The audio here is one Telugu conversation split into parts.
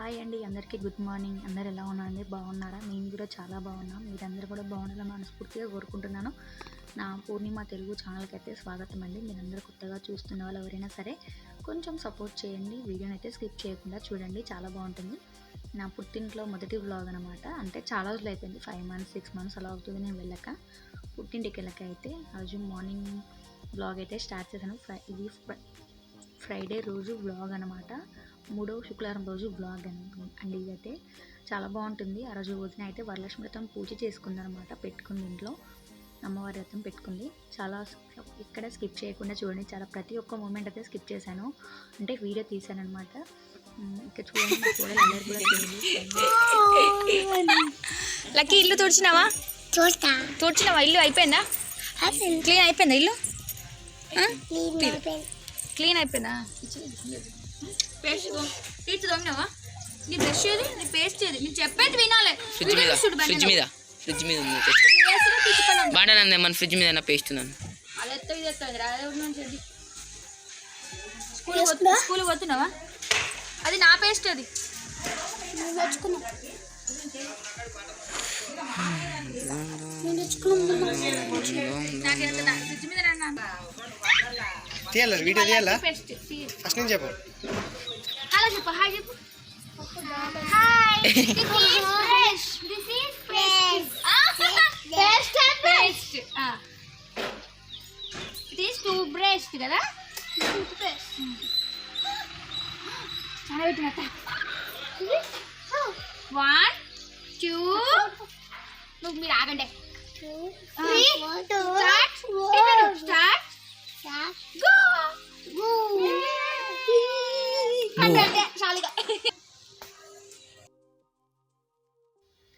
హాయ్ అండి, అందరికీ గుడ్ మార్నింగ్. అందరు ఎలా ఉన్నారండి? బాగున్నారా? నేను కూడా చాలా బాగున్నాను. మీరందరూ కూడా బాగుండాలని మనస్ఫూర్తిగా కోరుకుంటున్నాను. నా పూర్ణిమ తెలుగు ఛానల్కి అయితే స్వాగతం అండి. మీరందరూ కొత్తగా చూస్తున్న వాళ్ళు ఎవరైనా సరే కొంచెం సపోర్ట్ చేయండి. వీడియోని అయితే స్కిప్ చేయకుండా చూడండి, చాలా బాగుంటుంది. నా పుట్టింట్లో మొదటి వ్లాగ్ అనమాట. అంటే చాలా రోజులు అయిపోయింది, 5 months 6 months అలా అవుతుంది నేను వెళ్ళక. పుట్టింటికి వెళ్ళక అయితే ఆ రోజు మార్నింగ్ వ్లాగ్ అయితే స్టార్ట్ చేశాను. ఇది ఫ్రైడే రోజు వ్లాగ్ అనమాట. 3వ శుక్రవారం రోజు వ్లాగ్ అండి. ఇదైతే చాలా బాగుంటుంది. ఆ రోజు వదిన అయితే వరలక్ష్మి వ్రతం పూజ చేసుకుందనమాట, పెట్టుకుంది ఇంట్లో. అమ్మవారి వ్రతం పెట్టుకుంది. చాలా ఇక్కడ స్కిప్ చేయకుండా చూడండి, చాలా ప్రతి ఒక్క మూమెంట్ అయితే స్కిప్ చేశాను, అంటే వీడియో తీశాను అనమాట. ఇక్కడ చూడండి, చూడాలి అందరు కూడా చూడండి. లక్కీ ఇల్లు తుడిచినావా? తుడిచినావా? ఇల్లు అయిపోయిందా? క్లీన్ అయిపోయిందా? ఇల్లు క్లీన్ అయిపోయిందా? పేస్ట్ టీచ్ దొంగినావా? నీ బ్రష్ ఏది, నీ పేస్ట్ ఏది? నేను చెప్పేది వినాలి. ఫ్రిడ్జ్ మీద ఉంది. బాగా మన ఫ్రిడ్జ్ మీద పేస్ట్ ఉందని అది ఎత్త ఇది ఎత్త. స్కూల్ పోతున్నావా? అది నా పేస్ట్, అది ఫ్రిడ్జ్ మీద తీయాలి వీడియో తీయాలా? ఫస్ట్ నుంచి చెప్పు. హలో చెప్పు, హాయ్ చెప్పు. Hi, this is paste. This tooth brush కదా. చాలా పెట్టిన 1 2 నువ్వు మీరు ఆగండి. స్టార్ట్.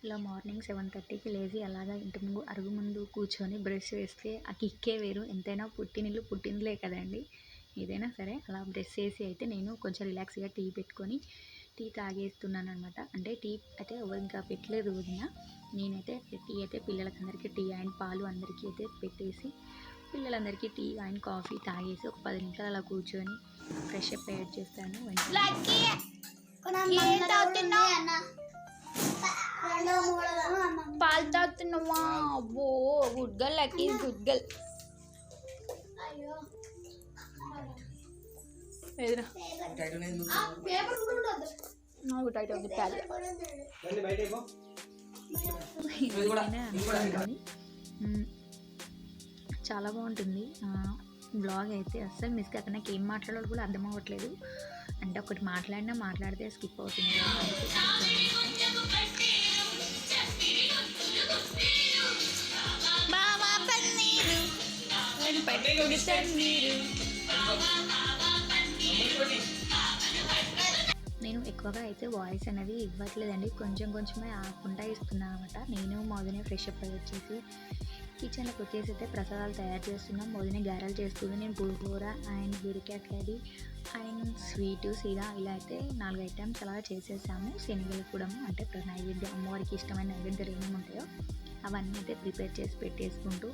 ఇలా మార్నింగ్ 7:30కి లేచి అలాగా ఇంటి ముందు అరుగు ముందు కూర్చొని బ్రష్ వేస్తే ఆ కిక్కే వేరు. ఎంతైనా పుట్టినిల్లే కదండి. ఏదైనా సరే అలా బ్రష్ చేసి అయితే నేను కొంచెం రిలాక్స్గా టీ పెట్టుకొని టీ తాగేస్తున్నాను అనమాట. అంటే టీ అయితే ఎవరు ఇంకా పెట్టలేదు వదిన. నేనైతే టీ అయితే పిల్లలకందరికీ టీ అండ్ పాలు అందరికీ అయితే పెట్టేసి పిల్లలందరికీ టీ అండ్ కాఫీ తాగేసి ఒక 10 నిమిషాలు అలా కూర్చొని ఫ్రెష్ అప్ యాడ్ చేస్తాను. పాలు తాగుతున్నావా? అబ్బో, good girl lucky, good girl. నాకు టైట్ ఉంది ప్యాడ్. చాలా బాగుంటుంది బ్లాగ్ అయితే. అస్సలు మిస్ కాక నాకు ఏం మాట్లాడాలో కూడా అర్థం అవ్వట్లేదు. అంటే ఒకటి మాట్లాడితే స్కిప్ అవుతుంది. నేను ఎక్కువగా అయితే వాయిస్ అనేది ఇవ్వట్లేదండి, కొంచెమే ఆకుండా ఇస్తున్నాను అనమాట. నేను మోదనే ఫ్రెష్ అప్ వచ్చేసి కిచెన్లోకి వచ్చేసి అయితే ప్రసాదాలు తయారు చేస్తున్నాం. మోదనే గారెలు చేస్తుంది, నేను పులిహోర అండ్ బీరకాయ కర్రీ అండ్ స్వీటు సీదా ఇలా అయితే 4 ఐటమ్స్ అలా చేసేసాము. శనగలు కూడా, అంటే నైవేద్యం అమ్మవారికి ఇష్టమైన నైవేద్యాలు ఏమేమి ఉంటాయో అవన్నీ అయితే ప్రిపేర్ చేసి పెట్టేసుకుంటూ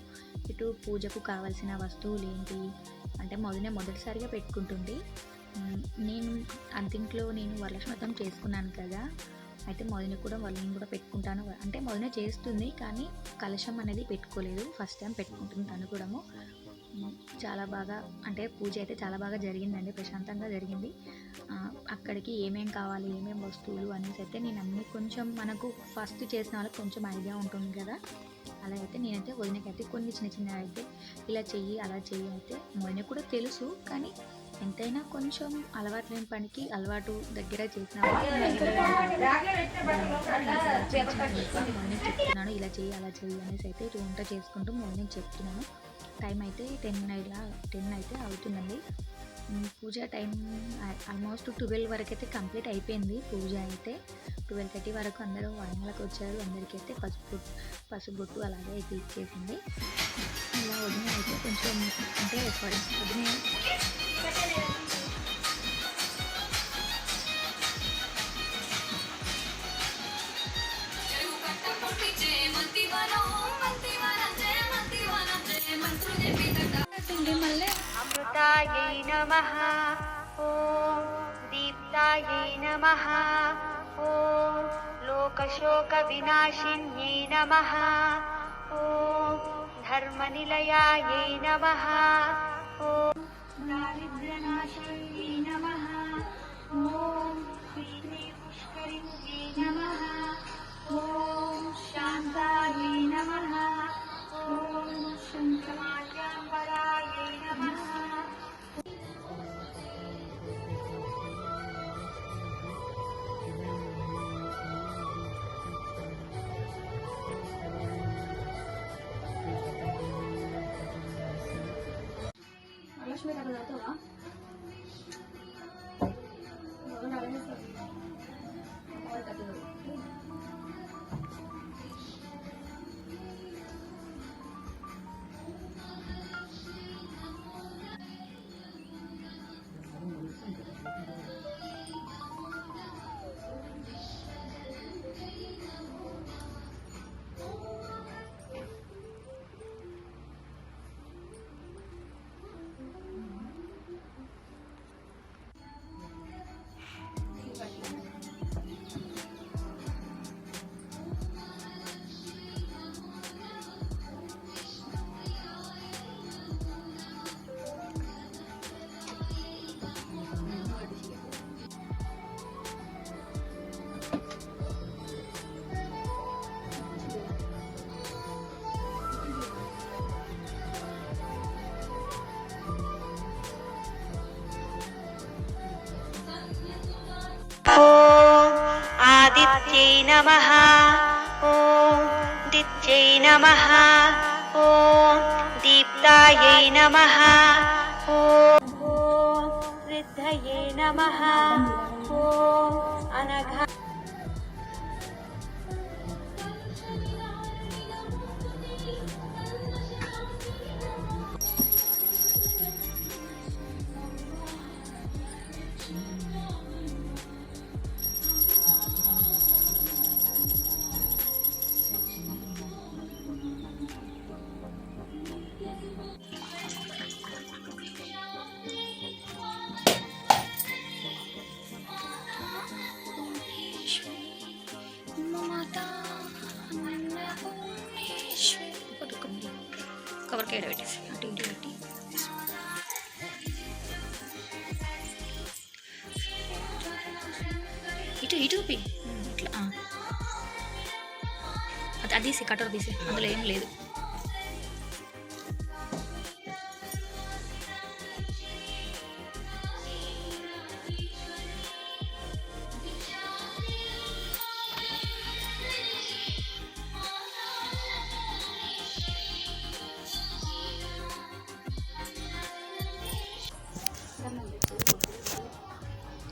ఇటు పూజకు కావాల్సిన వస్తువులు ఏంటి అంటే మొదటిసారిగా పెట్టుకుంటుంది. నేను అంతింట్లో నేను వరలక్ష్మి వ్రతం చేసుకున్నాను కదా, అయితే మొదని కూడా పెట్టుకుంటాను. అంటే మొదనే చేస్తుంది కానీ కలశం అనేది పెట్టుకోలేదు. ఫస్ట్ టైం పెట్టుకుంటుంది తను కూడా. చాలా బాగా, అంటే పూజ అయితే చాలా బాగా జరిగిందండి, ప్రశాంతంగా జరిగింది. అక్కడికి ఏమేం కావాలి, ఏమేం వస్తువులు అనేసి అయితే నేను అన్నీ కొంచెం, మనకు ఫస్ట్ చేసిన వాళ్ళకి కొంచెం ఐడియా ఉంటుంది కదా, అలా అయితే నేనైతే వదినకైతే కొన్ని చిన్న అయితే ఇలా చెయ్యి అలా చెయ్యి అయితే వదిన కూడా తెలుసు, కానీ ఎంతైనా కొంచెం అలవాటు లేని పనికి అలవాటు దగ్గర చేసిన చెప్తున్నాను, ఇలా చెయ్యి అలా చెయ్యి అనేసి అయితే ఇటు వంట చేసుకుంటూ మార్నింగ్ చెప్తున్నాను. టైం అయితే 10 అయితే అవుతుందండి. పూజ టైం ఆల్మోస్ట్ 12 వరకు అయితే కంప్లీట్ అయిపోయింది. పూజ అయితే 12:30 వరకు అందరూ వాయినలకు వచ్చారు. అందరికీ అయితే పసుబొట్టు అలాగే అయితే ఇచ్చేసింది. ఇలా వదిన అయితే కొంచెం, అంటే వదిన అమృతాయై నమః ఓం దీప్తాయై నమః ॐ लोकशोकविनाशिन्यै नमः ॐ धर्मनिलयायै नमः ॐ दारिद्र्यनाशायै नमः ॐ पुष्करिण्यै नमः ॐ शान्तायै नमः ॐ शङ्कराचार्याम्बरायै नमः। आदित्यै नमः ॐ दित्यै नमः ॐ दीप्तायै नमः ॐ वृद्धये नमः ॐ अनघा కవర్ కేడ పెట్టేసి అటు ఇటు పెట్టి ఇటు ఇటు చూపి ఇట్లా అది తీసి కటర్ తీసి అందులో ఏం లేదు.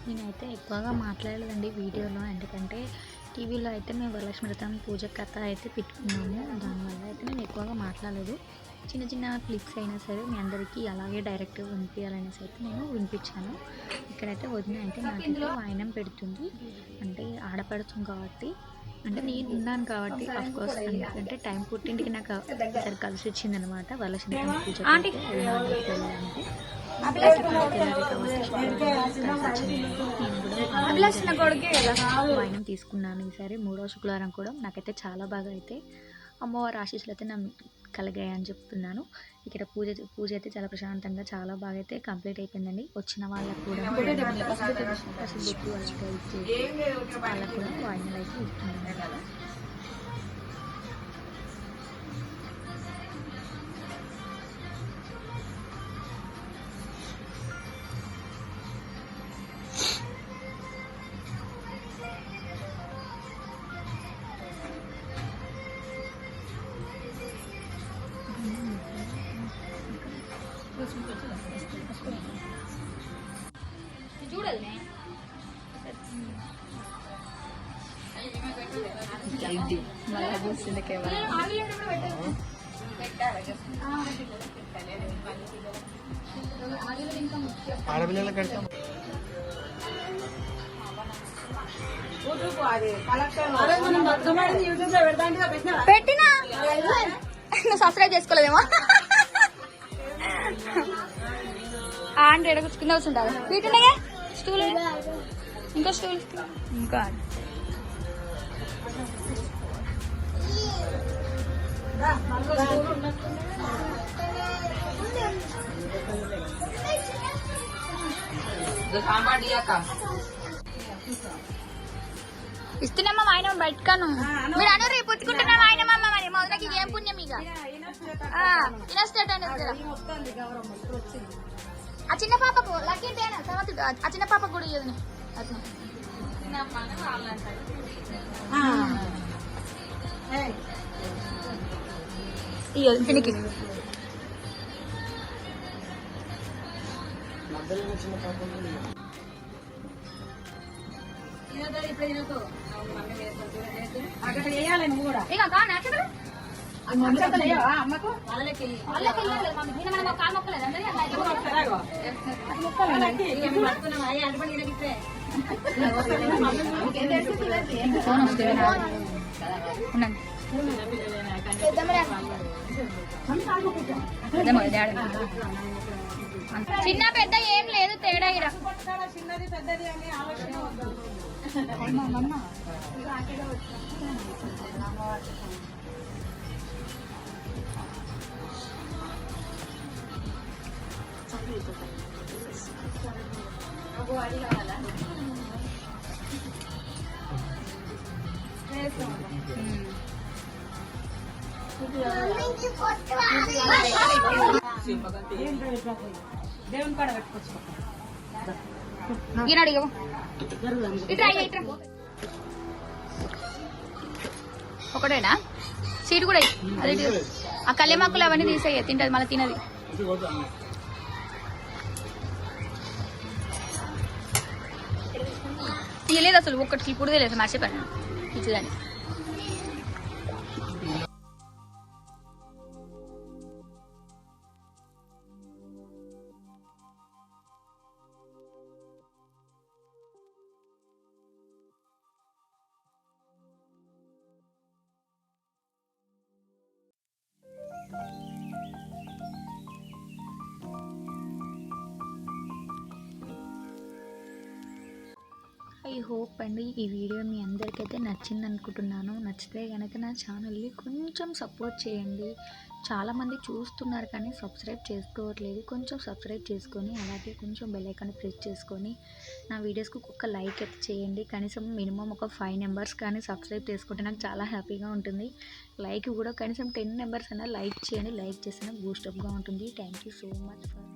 నేనైతే ఎక్కువగా మాట్లాడలేదండి వీడియోలో, ఎందుకంటే టీవీలో అయితే మేము వరలక్ష్మి వ్రతం పూజ కథ అయితే పెట్టుకున్నాము. దానివల్ల అయితే నేను ఎక్కువగా మాట్లాడలేదు. చిన్న చిన్న క్లిప్స్ అయినా సరే మీ అందరికీ అలాగే డైరెక్ట్గా వినిపించాలనేసి అయితే నేను వినిపించాను. ఇక్కడైతే వదిన అయితే నాకైతే వాయినం పెడుతుంది, అంటే ఆడపడుతుంది కాబట్టి, అంటే నేను ఉన్నాను కాబట్టి అఫ్కోర్స్, ఎందుకంటే టైం పుట్టింటికి నాకు సరి కలిసి వచ్చిందనమాట వరలక్ష్మి వ్రతం పూజ వెళ్ళడానికి. వాయినం తీసుకున్నాను ఈసారి 3వ శుక్రవారం కూడా. నాకైతే చాలా బాగా అయితే అమ్మవారి ఆశీస్సులు అయితే నాకు కలిగాయని చెప్తున్నాను. ఇక్కడ పూజ అయితే చాలా ప్రశాంతంగా చాలా బాగా అయితే కంప్లీట్ అయిపోయిందండి. వచ్చిన వాళ్ళకు కూడా వాళ్ళకు కూడా వాయినాలు అయితే ఇస్తున్నాను కదా. చూడాలి మళ్ళీ చూస్తుంది కేవలం ఆడపిల్లలు కడతాం. పెట్టినా నువ్వు సబ్స్క్రైబ్ చేసుకోలేదేమో. అంటే కింద కూర్చుంటారు. వీటి స్టూల్, ఇంకా స్టూల్, ఇంకా ఇస్తున్నామా ఆయన బయటకాను మీరు అను రేపు పుచ్చుకుంటున్నాం ఆయన మమ్మ మరి మొదలకి ఏం పుణ్యం ఇక ఇనస్టేట్ అనేది ఆ చిన్న పాపకు లక్కేంటేనా సమతుడు ఆ చిన్న పాపకు కూడా ఇయ్యదు ఇయ్యదు తినికి ఇక కా నచ్చదు చిన్న పెద్ద ఏం లేదు తేడా ఇడ దేవుని కాడ పెట్టుకోవచ్చు ఈనాడు ఇట్రా ఇట్రా ఒకటేనా సీటు కూడా అది ఆ కళ్యామాకులు అవన్నీ తీసేయ తింటది మళ్ళీ తినది తీయలేదు అసలు ఒక్కటి ఇప్పుడు తెలియదు మర్చిపోయాను ఇచ్చేదాన్ని ఐ హోప్ అండి ఈ వీడియో మీ అందరికైతే నచ్చింది అనుకుంటున్నాను. నచ్చితే కనుక నా ఛానల్ని కొంచెం సపోర్ట్ చేయండి. చాలామంది చూస్తున్నారు కానీ సబ్స్క్రైబ్ చేసుకోవట్లేదు. కొంచెం సబ్స్క్రైబ్ చేసుకొని అలాగే కొంచెం బెల్ ఐకాన్ ప్రెస్ చేసుకొని నా వీడియోస్కి ఒక లైక్ అయితే చేయండి. కనీసం మినిమం ఒక 5 మెంబర్స్ కానీ సబ్స్క్రైబ్ చేసుకుంటే నాకు చాలా హ్యాపీగా ఉంటుంది. లైక్ కూడా కనీసం 10 మెంబర్స్ అయినా లైక్ చేయండి. లైక్ చేస్తే బూస్టప్గా ఉంటుంది. Thank you so much for